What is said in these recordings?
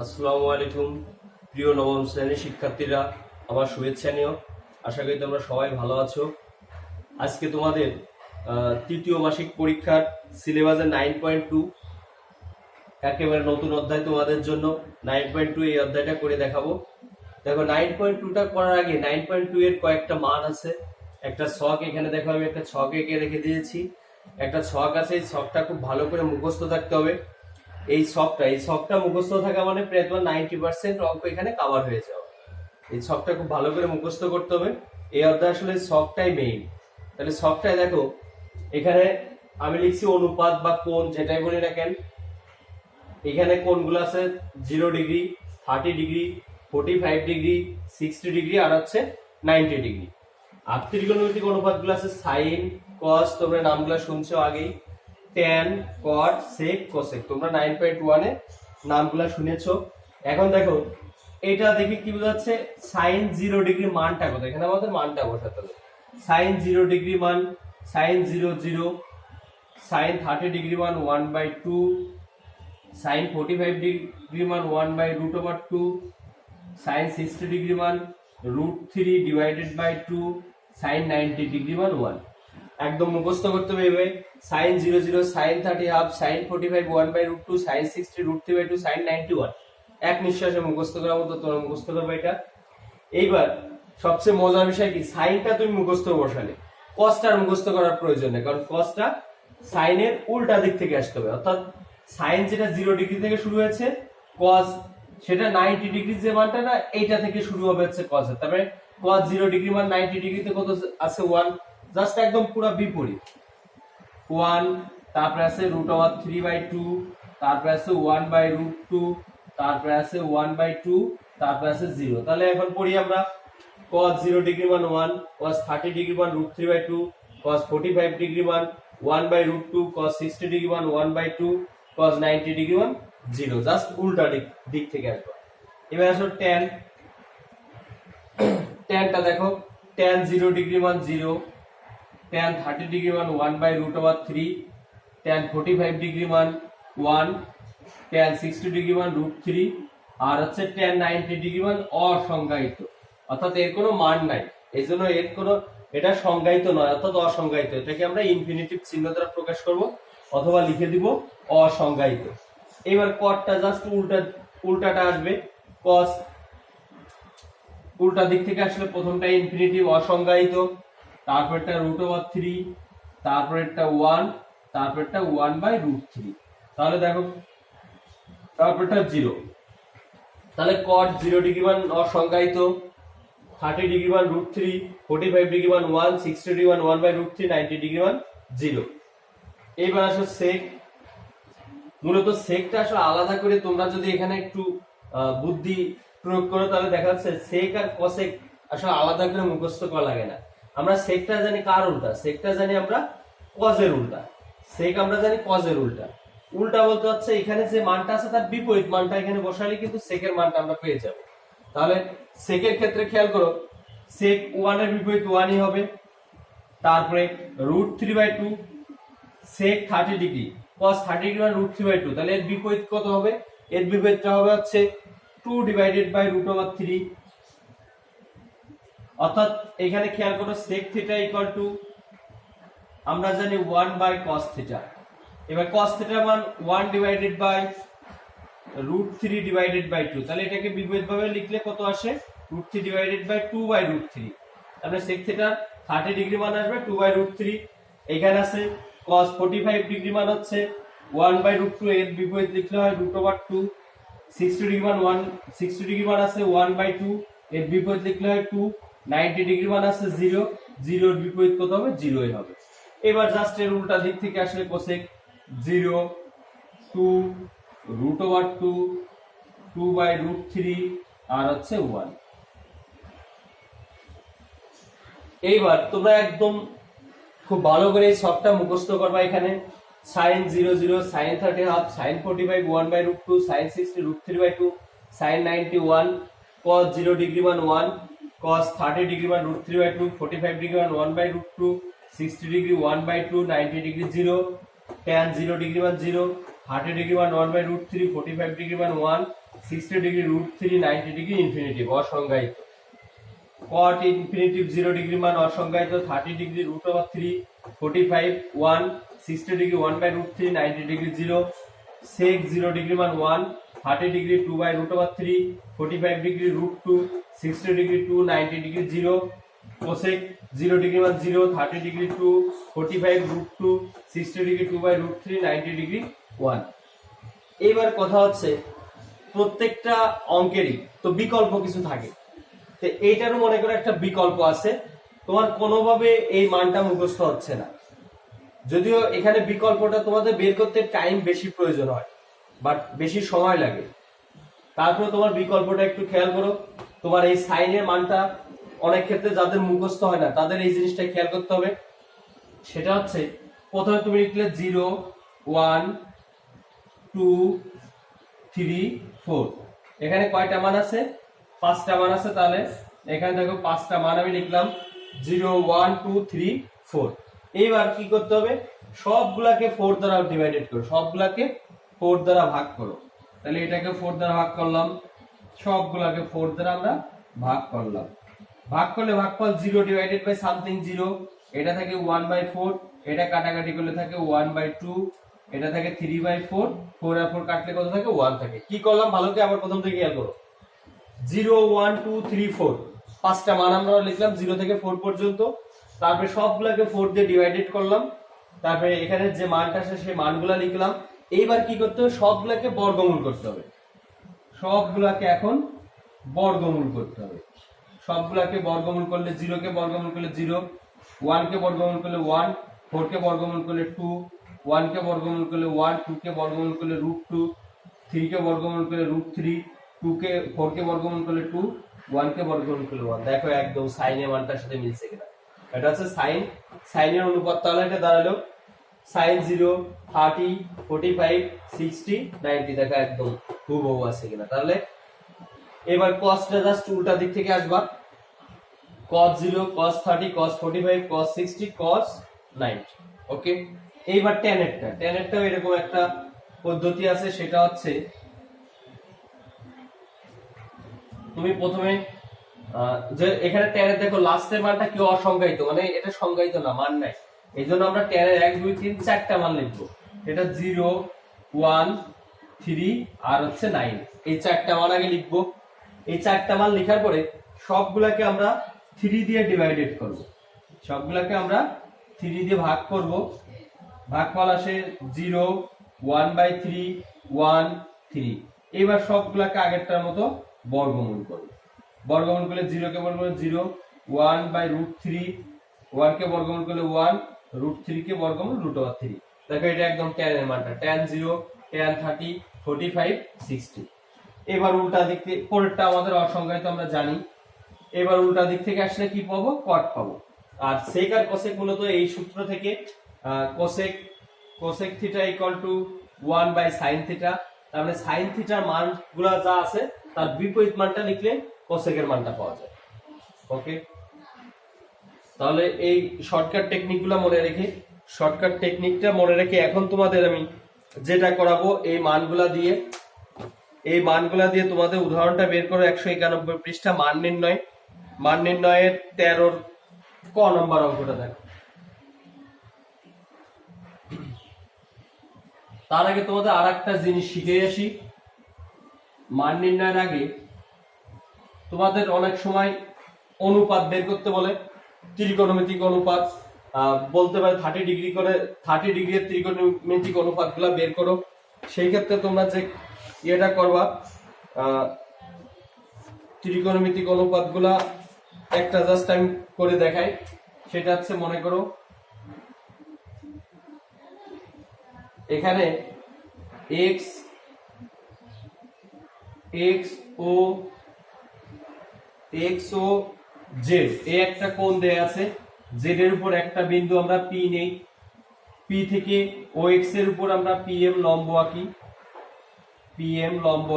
আসসালামু আলাইকুম প্রিয় নবম শ্রেণীর শিক্ষার্থীরা, আমার শুভেচ্ছা নিও। আশা করি তোমরা সবাই ভালো আছো। আজকে তোমাদের তৃতীয় মাসিক পরীক্ষার সিলেবাসের 9.2 একেবারে নতুন অধ্যায় তোমাদের জন্য। 9.2 এই অধ্যায়টা করে দেখাবো। দেখো 9.2টা করার আগে 9.2 এর কয়েকটা মান আছে। একটা ছক এখানে দেখো, আমি একটা ছক এঁকে রেখে দিয়েছি। একটা ছক আছে, এই ছকটা খুব ভালো করে মুখস্থ থাকতে হবে। এই ছকটা মুখস্থ থাকা মানে প্রায় তোমার 90% অঙ্ক এখানে কভার হয়ে যাবে। এই ছকটা খুব ভালো করে মুখস্থ করতে হবে। এই অধ্যায় আসলে ছকটাই মেইন। তাহলে ছকটায় দেখো, এখানে আমি লিখছি অনুপাত বা কোণ, যেটাই বলি না কেন। এখানে কোণগুলো আছে 0 ডিগ্রি, 30 ডিগ্রি, 45 ডিগ্রি, 60 ডিগ্রি আর হচ্ছে 90 ডিগ্রি। আর ত্রিকোণমিতিক অনুপাতগুলো আছে সাইন, কস, তোমরা নামগুলো শুনছো আগেই। ট্যান, কট, সেক, কোসেক, তোমরা 9.1 এ নামগুলো শুনেছো। এখন দেখো এটা দেখে কি বোঝাচ্ছে, সাইন 0 ডিগ্রি মানটা কত, এখানে আমাদের মানটা বসাতে হবে। সাইন 0 ডিগ্রি মান সাইন 0 0, সাইন 30 ডিগ্রি মান 1/2, সাইন 45 ডিগ্রি মান 1/√2, সাইন 60 ডিগ্রি মান √3 ডিভাইডেড বাই 2, সাইন 90 ডিগ্রি মান 1। একদম মুখস্থ করতে হবে এভাবে। Sine 0 0, sine 30 half, sine 45 1/√2, sine 60 √3/2, sine 91। এক নিঃশ্বাসে মুখস্থ করার মতো তোমরা মুখস্থ করবে এটা। এইবার সবচেয়ে মজার বিষয় কি, সাইনটা তুমি মুখস্থ বসালে, কসটার মুখস্থ করার প্রয়োজন নেই, কারণ কসটা সাইনের উল্টা দিক থেকে আসতে হবে। অর্থাৎ সাইন যেটা 0 ডিগ্রি থেকে শুরু হয়েছে, কস সেটা 90 ডিগ্রি যে মানটা না, এইটা থেকে শুরু হবে হচ্ছে কসের। তারপরে কস 0 ডিগ্রি মান 90 ডিগ্রিতে কত আছে 1, জাস্ট একদম পুরো বিপরীত 1। তারপরে আছে √3/2, তারপরে আছে 1/√2, তারপরে আছে 1/2, তারপরে আছে 0। তাহলে এখন পড়ি আমরা। cos 0 ডিগ্রি মান 1, cos 30 ডিগ্রি মান √3/2, cos 45 ডিগ্রি মান 1/√2, cos 60 ডিগ্রি মান 1/2, cos 90 ডিগ্রি মান 0। জাস্ট উল্টা দিক থেকে আসবে। এবার আসো tan। ট্যানটা দেখো, tan 0 ডিগ্রি মান 0, tan 30 ডিগ্রি মান 1/√3, tan 45 ডিগ্রি মান 1, tan 60 ডিগ্রি মান √3, আর হচ্ছে tan 90 ডিগ্রি মান অসংজ্ঞায়িত, অর্থাৎ এর কোনো মান নাই। এই জন্য এর কোনো, এটা সংজ্ঞায়িত নয়, অর্থাৎ অসংজ্ঞায়িত। এটাকে আমরা ইনফিনিটিভ চিহ্ন দ্বারা প্রকাশ করব অথবা লিখে দিব অসংজ্ঞায়িত। এবার কটটা জাস্ট উল্টাটা আসবে। কস উল্টা দিক থেকে আসলে প্রথমটা ইনফিনিটিভ অসংজ্ঞায়িত, তারপরটা √3, তারপরেরটা 1, তারপরটা 1/√3। তাহলে দেখো তারপরটা 0। তাহলে cot 0 ডিগ্রি মান অসংজ্ঞায়িত, 30 ডিগ্রি মান √3, 45 ডিগ্রি মান 1, 60 ডিগ্রি মান 1/√3, 90 ডিগ্রি মান 0। এইবার আসো sec। মূলত সেকটা আসলে আলাদা করে তোমরা যদি এখানে একটু বুদ্ধি প্রয়োগ করো, তাহলে দেখা যাচ্ছে সেক আর কসেক আসলে আলাদা করে মুখস্থ করা লাগে না। আমরা সেকটা জানি কার উল্টা, সেকটা জানি আমরা কজের উল্টা। সেক আমরা জানি কজের উল্টা। উল্টা বলতে হচ্ছে এখানে যে মানটা আছে তার বিপরীত মানটা এখানে বসালে কিন্তু সেকের মানটা আমরা পেয়ে যাব। তাহলে সেকের ক্ষেত্রে খেয়াল করো, সেক 1 এর বিপরীত 1ই হবে। তারপরে √3/2, সেক 30 ডিগ্রি, cos 30 ডিগ্রি মান √3/2, তাহলে এর বিপরীত কত হবে? এর বিপরীতটা হবে হচ্ছে 2 ডিভাইডেড বাই √3। অর্থাৎ এখানে খেয়াল করো sec থিটা ইকুয়াল টু আমরা জানি 1/cos থিটা। এবার cos থিটার মান 1 ডিভাইডেড বাই √3 ডিভাইডেড বাই 2, তাহলে এটাকে বিপরীতভাবে লিখলে কত আসে? √3 ডিভাইডেড বাই 2/√3। তাহলে sec থিটা 30 ডিগ্রি মান আসবে 2/√3। এখানে আছে cos 45 ডিগ্রি মান হচ্ছে 1/√2, এর বিপরীত লিখলে হয় √2। 60 ডিগ্রি মান 60 ডিগ্রি মান আছে 1/2, এর বিপরীত লিখলে হয় 2। 90 ডিগ্রি মান আছে 0, 0 এর বিপরীত কত হবে? 0ই হবে। এবার জাস্ট এর উল্টা দিক থেকে আসলে cosec 0, 2, √2, 2/√3 আর হচ্ছে 1। এইবার তোমরা একদম খুব ভালো করে এই সবটা মুখস্থ করবা। এখানে sin 0 0, sin 30 half, sin 45 1/√2, sin 60 √3/2, sin 91, cos 0 degree মান 1, cos 30 ডিগ্রি মান √3/2, 45 ডিগ্রি মান 1/√2, 60 ডিগ্রি 1/2, 90 ডিগ্রি 0, tan 0 ডিগ্রি মান 0, 30 ডিগ্রি মান 1/√3, 45 ডিগ্রি মান 1, 60 ডিগ্রি √3 90 ডিগ্রি ইনফিনিটিভ অসংজ্ঞায়িত। cot ইনফিনিটিভ 0 ডিগ্রি মান অসংজ্ঞায়িত। 30 degree √3 45 1 60 degree 1/√3 90 degree 0 sec 0 degree মান 1 30 degree 2/√3 45 degree √2 60 degree 2 90 degree 0 cosec 0 degree মান 0 30 ডিগ্রি 2 45 √2 60 ডিগ্রি 2/√3 90 ডিগ্রি 1। এইবার কথা হচ্ছে প্রত্যেকটা অঙ্কেরই তো বিকল্প কিছু থাকে, তো এইটারও মনে করো একটা বিকল্প আছে, তোমার কোনোভাবে এই মানটা মুখস্থ হচ্ছে না, যদিও এখানে বিকল্পটা তোমাদের বের করতে টাইম বেশি প্রয়োজন হয় বাট বেশি সময় লাগে। তারপরে তোমার বিকল্পটা একটু খেয়াল করো, তোমার এই সাইনের মানটা অনেক ক্ষেত্রে যাদের মুখস্থ হয় না তাদের এই জিনিসটা খেয়াল করতে হবে। সেটা হচ্ছে প্রথমে তুমি লিখলে 0 1 2 3 4, এখানে কয়টা মান আছে? 5টা মান আছে। তাহলে এখানে দেখো 5টা মান আমি লিখলাম 0 1 2 3 4। এইবার কি করতে হবে? সবগুলাকে 4 দ্বারা ডিভাইডেড করো, সবগুলাকে 4 দ্বারা ভাগ করো। তাহলে এটাকে 4 দ্বারা ভাগ করলাম, সবগুলাকে 4 দ্বারা আমরা ভাগ করলাম। ভাগ করলে ভাগফল 0 ডিভাইডেড বাই সামথিং 0, এটা থাকে 1/4, এটা কাটাকাটি করলে থাকে 1/2, এটা থাকে 3/4, 4 আর 4 কাটলে কত থাকে? 1 থাকে। কি করলাম ভালো করে আবার প্রথম থেকে খেয়াল করো, 0 1 2 3 4, 5টা মান আমরা লিখলাম 0 থেকে 4 পর্যন্ত। তারপরে সবগুলোকে 4 দিয়ে ডিভাইডেড করলাম, তারপরে এখানে যে মানটা আছে সেই মানগুলো লিখলাম। এইবার কি করতে হবে? সবগুলোকে বর্গমূল করতে হবে, সবগুলোকে এখন বর্গমূল করতে হবে। সবগুলোকে বর্গমূল করলে 0 কে বর্গমূল করলে 0, 1 কে বর্গমূল করলে 1, 4 কে বর্গমূল করলে 2, 1 কে বর্গমূল করলে 1, 2 কে বর্গমূল করলে √2, 3 কে বর্গমূল করলে √3, 2 কে 4 কে বর্গমূল করলে 2, 1 কে বর্গমূল করলে 1। দেখো একদম সাইনের মানটার সাথে মিলছে কিনা। এটা হচ্ছে সাইনের অনুপাত। তাহলে এটা দাঁড়ালো sin 0 30 45 60 90। দেখো একদম হুবহু আছে কিনা। তাহলে এবার cosটা জাস্ট উল্টা দিক থেকে আসবা, cos 0 cos 30 cos 45 cos 60 cos 90। ওকে, এইবার tan এরটাও এরকম একটা পদ্ধতি আছে। সেটা হচ্ছে তুমি প্রথমে যে এখানে tan এর দেখো লাস্টের মানটা কি অসংজ্ঞায়িত, মানে এটা সংজ্ঞায়িত না, মান নাই। এইজন্য আমরা tan এর 1 2 3 4টা মান লিখবো। এটা 0 1 3 আর হচ্ছে 9, এই 4টা মান আগে লিখবো। এই 4টা মান লেখার পরে সবগুলাকে আমরা 3 দিয়ে ডিভাইডেড করব, সবগুলাকে আমরা 3 দিয়ে ভাগ করব। ভাগফল আসে 0 1/3 1 3। এবার সবগুলাকে আগেরটার মতো বর্গমূল করব। বর্গমূল করলে 0 কে বর্গমূল 0, 1/√3, 1 কে বর্গমূল করলে 1, √3 কে বর্গমূল √3। দেখো এটা একদম tan এর মানটা, tan 0 tan 30 45 60। এবার উল্টা দিক থেকে পরেরটা আমাদের অসংজ্ঞায়িত আমরা জানি। এবার উল্টা দিক থেকে আসলে কি পাবো? cot পাবো। আর sec আর cosec মূলত এই সূত্র থেকে cosec theta equal to 1/sin theta. তার মানে sin থিটার মানগুলো যা আছে তার বিপরীত মানটা লিখলে cosec এর মানটা পাওয়া যায়। ওকে, তাহলে এই শর্টকাট টেকনিকগুলো মনে রেখে এখন তোমাদের আমি যেটা করাবো এই মানগুলা দিয়ে তোমাদের উদাহরণটা বের করো। 191 পৃষ্ঠা মান নির্ণয়ের 13 ক নম্বর অঙ্কটা দেখো। তার আগে তোমাদের আরেকটা জিনিস শিখে আসি। মান নির্ণয়ের আগে তোমাদের অনেক সময় অনুপাত বের করতে বলে, ত্রিকোণমিতিক অনুপাত বলতে পারে 30 ডিগ্রি করে 30 ডিগ্রির ত্রিকোণমিতিক অনুপাতগুলো বের করো। সেই ক্ষেত্রে তোমরা যে এটা করবা, ত্রিকোণমিতিক অনুপাতগুলা একটা জাস্ট আমি করে দেখাই। সেটা হচ্ছে মনে করো এখানে x ও z এই একটা কোণ দেয়া আছে। z এর উপর একটা বিন্দু আমরা p নেই, p থেকে ox এর উপর আমরা pm লম্ব আঁকি। pm লম্ব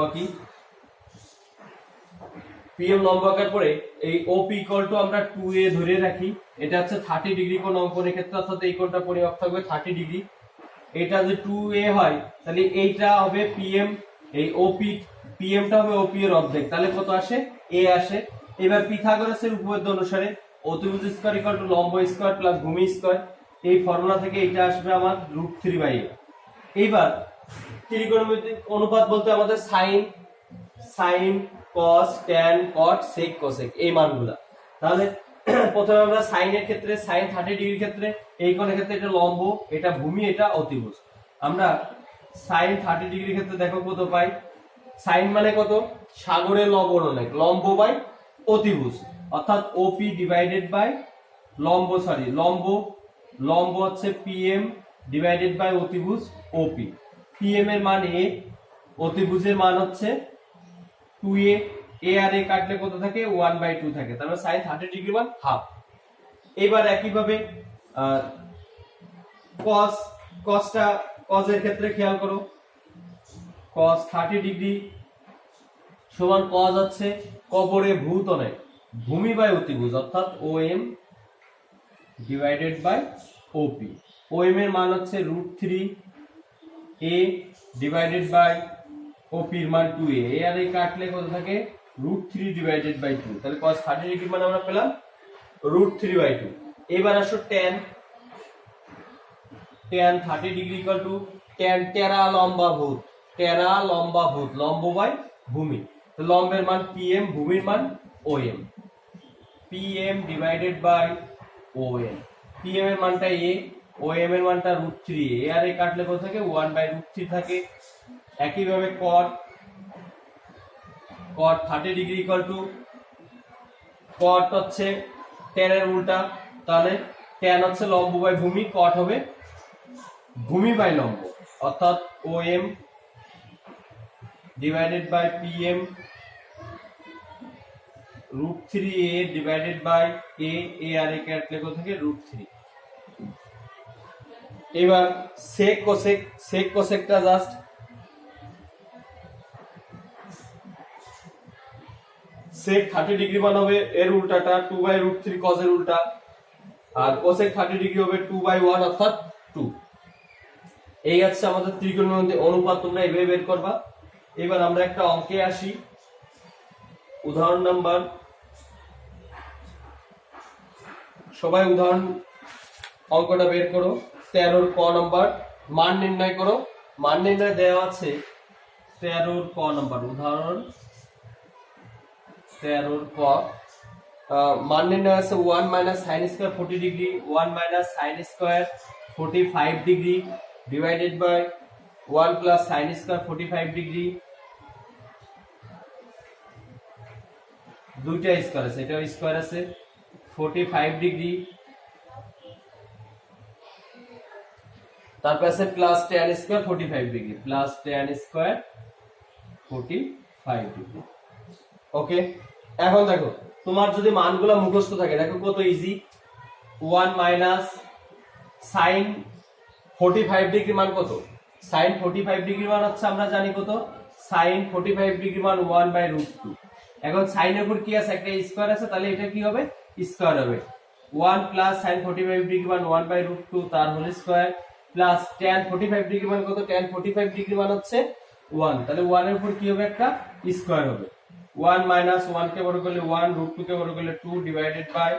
আঁকার পরে এই OP ইকুয়াল টু আমরা 2a ধরে রাখি। এটা হচ্ছে 30 ডিগ্রি কোণ অঙ্কনের ক্ষেত্রে, অর্থাৎ এই কোণটা পরিমাপ থাকবে 30 ডিগ্রি। এটা যদি 2a হয় তাহলে এইটা হবে PM, এই OP পিএমটা হবে ওপি এর অর্ধেক, তাহলে কত আসে? এ আসে। এবার পিথাগোরাসের উপপাদ্য অনুসারে অতিভুজ স্কয়ার ইকুয়াল টু লম্ব স্কয়ার প্লাস ভূমি স্কয়ার, এই ফর্মুলা থেকে এটা আসবে আমার √3/a। এইবার ত্রিকোণমিতিক অনুপাত বলতে আমাদের sine cos tan cot sec cosec এই মানগুলা। তাহলে প্রথমে আমরা সাইনের ক্ষেত্রে সাইন 30 ডিগ্রির ক্ষেত্রে এই কোণের ক্ষেত্রে এটা লম্ব, এটা ভূমি, এটা অতিভুজ। আমরা সাইন 30 ডিগ্রির ক্ষেত্রে দেখো কত পাই? সাইন মানে কত? সাগরের লবণ অনেক, লম্ব বাই অতিভুজ, অর্থাৎ ওপি ডিভাইডেড বাই লম্ব হচ্ছে পিএম ডিভাইডেড বাই অতিভুজ ওপি। পিএম এর মান এ, অতিভুজের মান হচ্ছে 2a, এ আর এ কাটলে কত থাকে? 1/2 থাকে, তাহলে sin 30 ডিগ্রি মান হাফ। এবার একইভাবে cos এর ক্ষেত্রে খেয়াল করো, cos 30 ডিগ্রি সমান cos হচ্ছে কবরে ভূত অনেক, ভূমি বাই অতিভুজ, অর্থাৎ OM divided by OP। OM এর মান হচ্ছে √3a ডিভাইডেড বাই OP এর মান 2a, এ আর এ কাটলে কত থাকে? √3 ডিভাইডেড বাই 2, তাহলে cos 30 ডিগ্রি মানে আমরা পেলাম √3/2। এবার আসো tan 30 degree equal to tan টেরা লম্বা ভূত, লম্ব বাই ভূমি। তো লম্বের মান PM, ভূমির মান OM, PM divided by OM। PM এর মানটা a, OM এর মানটা √3, এ আর এ কাটলে কত থাকে? 1/√3 থাকে। একইভাবে cot 30 degree equal to cot হচ্ছে tan এর উল্টা, তাহলে tan হচ্ছে লম্ব বাই ভূমি, cot হবে ভূমি বাই লম্ব, অর্থাৎ OM divided by PM √3a divided by A আর এ কাটলে কত থাকে? √3। এবার sec cosecটা জাস্ট sec 30 ডিগ্রি মান হবে এর উল্টাটা 2/√3 cos এর উল্টা, আর cosec 30 ডিগ্রি হবে 2/1 অর্থাৎ 2। এই হচ্ছে আমাদের ত্রিকোণমিতিক অনুপাত, তোমরা এইভাবে বের করবা। এবার আমরা একটা অঙ্কে আসি, উদাহরণ নাম্বার, সবাই উদাহরণ অঙ্কটা বের করো। 13 ক নাম্বার, মান নির্ণয় করো। মান নির্ণয় দেওয়া আছে 13 ক নাম্বার, উদাহরণ 13 ক। মান নির্ণয় আছে 1 - sin square 40 degree, 1 - sin square 45 degree divided by 1 + sin square 45 degree, দুইটা স্কয়ার আছে, এটাও স্কয়ার আছে, 45 ডিগ্রি, তারপর আছে plus tan square 45 degree, plus tan square 45 degree. Okay, এখন দেখো তোমার যদি মানগুলো মুখস্থ থাকে, দেখো কত ইজি। 1 - sin 45 ডিগ্রি মান কত? sin 45 ডিগ্রি মান হচ্ছে আমরা জানি কত? sin 45 ডিগ্রি মান 1/√2। এখন sin এর উপর কি আছে? একটা স্কয়ার আছে, তাহলে এটা কি হবে? স্কয়ার হবে। 1 + sin 45 ডিগ্রি মান 1/√2 তার whole square, plus tan 45 degree মান কত? tan 45 ডিগ্রি মান হচ্ছে 1, তাহলে 1 এর উপর কি হবে? একটা স্কয়ার হবে। 1 - 1 কে বড় করলে 1, √2 কে বড় করলে 2 ডিভাইডেড বাই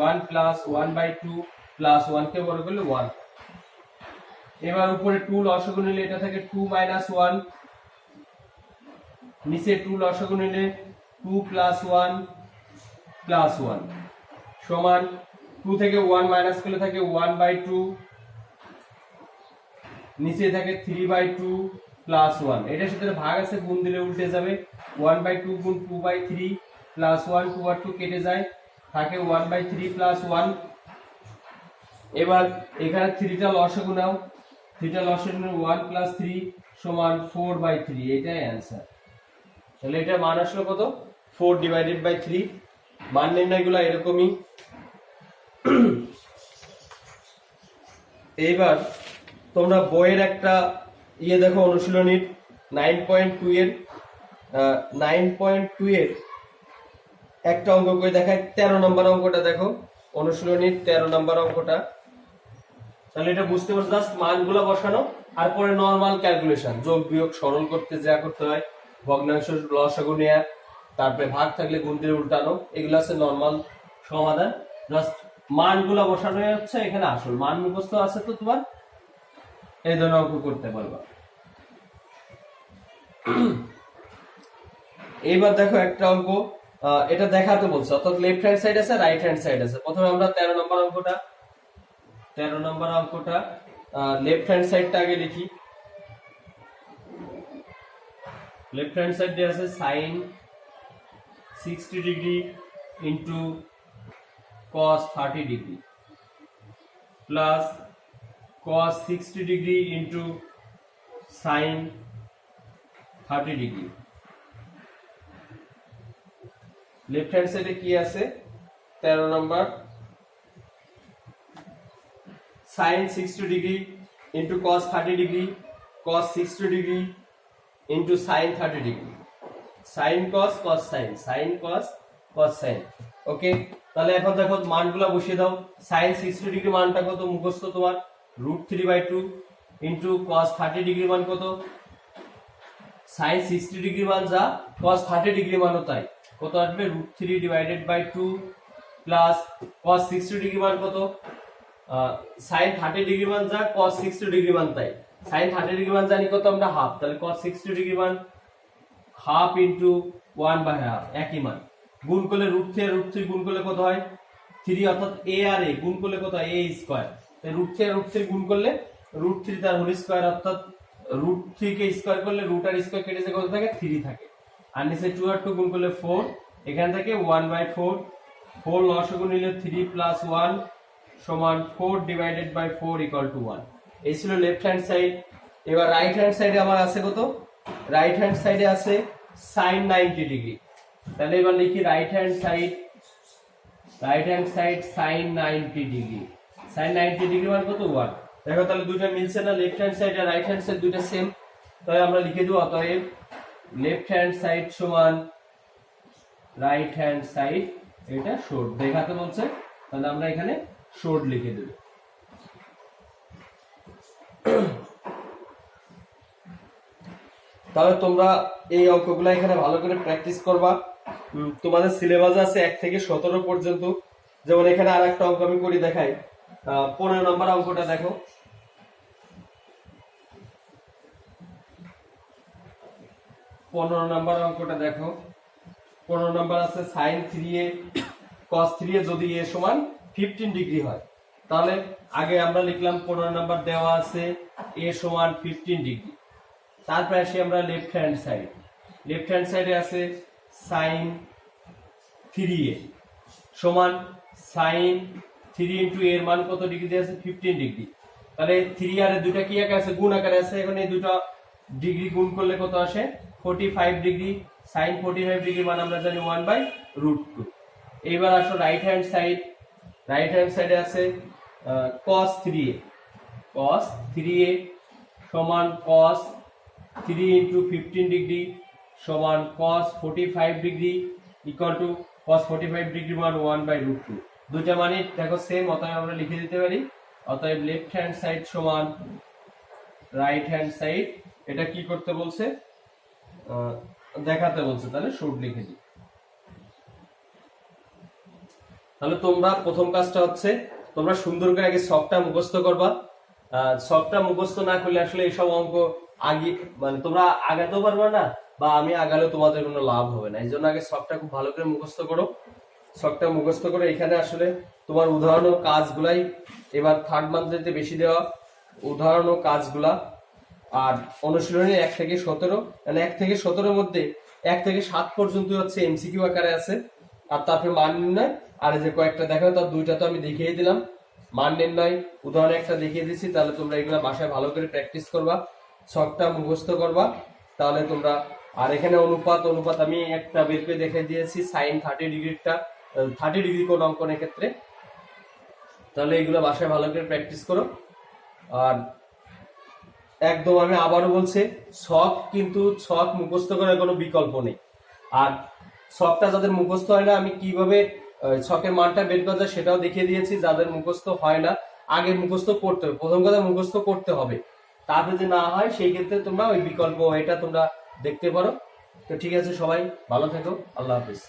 1 + 1/2 প্লাস 1 কে বড় করলে 1। এবার উপরে 2 লসাগু নিলে এটা থাকে 2 - 1, নিচে 2 লসাগু নিলে 2 + 1 + 1 সমান 2 থেকে 1 মাইনাস করলে থাকে 1/2, নিচে থাকে 3/2 + 1। এটার সাথে ভাগ আছে, গুণ দিলে উল্টে যাবে, 1/2 গুণ 2/3 + 1, 2 আর 2 কেটে যায়, থাকে 1/3 + 1। এবার এখানে 3টা লসাগু নাও, 3টা লসাগু নিলে 1 + 3 সমান 4/3, এটাই অ্যানসার। তাহলে এটা মান আসলো কত? 4/3। মান নির্ণয়গুলো এরকমই। এইবার তোমরা বইয়ের একটা দেখো, অনুশীলনীর 9.2 এর একটা অঙ্ক করে দেখায়। 13 নম্বর অঙ্কটা দেখো, অনুশীলনীর 13 নম্বর অঙ্কটা। তাহলে এটা বুঝতে পারছো, জাস্ট মানগুলো বসানো আর পরে নরমাল ক্যালকুলেশন, যোগ বিয়োগ সরল করতে যা করতে হয় ভগ্নাংশ লসাগু নেয়া, তারপরে ভাগ থাকলে গুণ দিয়ে উল্টানো, এগুলো আছে নর্মাল সমাধান। জাস্ট মানগুলো বসানো হচ্ছে, এখানে আসল মান মুখস্থ আছে তো তোমার, এই ধরনের অঙ্ক করতে পারবা। এইবার দেখো একটা অঙ্ক, এটা দেখাতে বলছে, অর্থাৎ লেফট হ্যান্ড সাইড আছে, রাইট হ্যান্ড সাইড আছে। প্রথমে আমরা 13 নম্বর অঙ্কটা লেফট হ্যান্ড সাইডটা আগে লিখি। লেফট হ্যান্ড সাইড দিয়ে আছে sin 60 degree into cos 30 degree plus cos 60 degree into sin 30 degree. Left hand সাইডে কি আছে 13 নম্বর, sin 60 degree into cos 30 degree, cos 60 degree into sin 30 degree, sin cos cos sin, sin cos cos sin। ওকে, তাহলে এখন দেখো মানগুলা বসিয়ে দাও। sin 60 degree মানটা কত মুখস্থ তোমার, √3/2 ইন্টু cos 30 ডিগ্রি মান কত, sin 60 ডিগ্রি মান যা cos 30 ডিগ্রি মানও তাই, কত আসবে √3/2 প্লাস cos 60 ডিগ্রি মান কত, sin 30 ডিগ্রি মান যা cos 60 ডিগ্রি মান তাই, sin 30 ডিগ্রি মান জানি কত আমরা হাফ, তাহলে cos 60 ডিগ্রি মান হাফ ইন্টু 1/2 একই মান, গুণ করলে √3 গুণ করলে কত হয় 3, অর্থাৎ a আর a গুণ করলে কত হয় a স্কয়ার, তাই √3 গুণ করলে √3 তার হোল স্কয়ার, অর্থাৎ √3 কে স্কয়ার করলে রুট আর স্কয়ার কেটে যে কত থাকে 3 থাকে, আর নিচে 2 আর 2 গুণ করলে 4, এখান থেকে 1/4, 4 লসাগু নিলে 3 প্লাস 1 সমান 4/4 ইকুয়াল টু 1। এই ছিল লেফট হ্যান্ড সাইড। এবার রাইট হ্যান্ড সাইডে আমার আছে কত, রাইট হ্যান্ড সাইডে আছে sin 90 ডিগ্রি। তাহলে এবার লিখি right hand side sin 90 degree, sin 90 degree মানে কত 1। দেখো তাহলে দুইটা মিলছে না, লেফট হ্যান্ড সাইড আর রাইট হ্যান্ড সাইড দুইটা সেম, তাহলে আমরা লিখে দেব অতএব লেফট হ্যান্ড সাইড সমান রাইট হ্যান্ড সাইড, এটা শর্ট দেখাতে বলছে, তাহলে আমরা এখানে শর্ট লিখে দেব। তাহলে তোমরা এই অঙ্কগুলো এখানে ভালো করে প্র্যাকটিস করবা। তোমাদের সিলেবাস আছে 1 থেকে 17 পর্যন্ত। যেমন এখানে আর একটা অঙ্ক আমি করে দেখাই, 15 নম্বর অঙ্কটা দেখো। 15 নম্বর অঙ্কটা দেখো, 15 নম্বর আছে sin 3a cos 3a যদি a সমান 15 ডিগ্রি হয়, তাহলে আগে আমরা লিখলাম 15 নম্বর দেওয়া আছে a সমান 15 ডিগ্রি। তারপরে আসি আমরা লেফট হ্যান্ড সাইডে আছে sin 3a সমান sin 3 ইনটু a এর মান কত ডিগ্রি আছে 15 ডিগ্রি, তাহলে 3 আর দুইটা কি আকারে আছে গুণ আকারে আছে, এখন এই দুটো ডিগ্রি গুণ করলে কত আসে 45 ডিগ্রি, sin 45 ডিগ্রি মান আমরা জানি 1/√2। এইবার আসো রাইট হ্যান্ড সাইডে আছে cos 3a সমান cos 3 ইনটু 15 ডিগ্রি সমান cos 45 degree equal to cos 45 degree মান 1/√2। দুইটা মানে দেখো সেম, অতএব আমরা লিখে দিতে পারি অতএব লেফট হ্যান্ড সাইড সমান রাইট হ্যান্ড সাইড, এটা কি করতে বলছে দেখাতে বলছে, তাহলে শর্ট লিখে দিই। তাহলে তোমরা প্রথম কাজটা হচ্ছে তোমরা সুন্দর করে আগে ছকটা মুখস্থ করবা। ছকটা মুখস্থ না করলে আসলে এইসব অঙ্ক আগে মানে তোমরা আগাতেও পারবে না, বা আমি আগালেও তোমাদের কোনো লাভ হবে না। এই জন্য আগে ছকটা খুব ভালো করে মুখস্থ করো। ছকটা মুখস্থ করে এখানে আসলে তোমার উদাহরণ ও কাজগুলাই এবার থার্ড মান্থে বেশি দেওয়া, উদাহরণ ও কাজগুলা। আর অনুশীলনী 1 থেকে 17, মানে 1 থেকে 17 মধ্যে 1 থেকে 7 পর্যন্ত হচ্ছে এমসিকিউ আকারে আছে, আর তারপরে মান নির্ণয়। আর যে কয়েকটা দেখাও তার দুইটা তো আমি দেখিয়ে দিলাম, মান নির্ণয় উদাহরণ একটা দেখিয়ে দিচ্ছি। তাহলে তোমরা এগুলা বাসায় ভালো করে প্র্যাকটিস করবা, ছকটা মুখস্থ করবা, তাহলে তোমরা। আর এখানে অনুপাত আমি একটা বের করে দেখে দিয়েছি sin 30 ডিগ্রিটা, 30 ডিগ্রি কোণ অঙ্কনের ক্ষেত্রে। তাহলে এগুলো বাসায় ভালো করে প্র্যাকটিস করো। আর একদম আমি আবারও বলছি, ছক মুখস্থ করার কোনো বিকল্প নেই। আর ছকটা যাদের মুখস্থ হয় না, আমি কিভাবে ছকের মানটা বের করা যায় সেটাও দেখিয়ে দিয়েছি। যাদের মুখস্থ হয় না, আগে মুখস্থ করতে হবে, প্রথম কথা মুখস্থ করতে হবে, তারপরে যে না হয় সেই ক্ষেত্রে তোমরা ওই বিকল্প এটা তোমরা দেখতে পারো। তো ঠিক আছে, সবাই ভালো থেকো, আল্লাহ হাফিজ।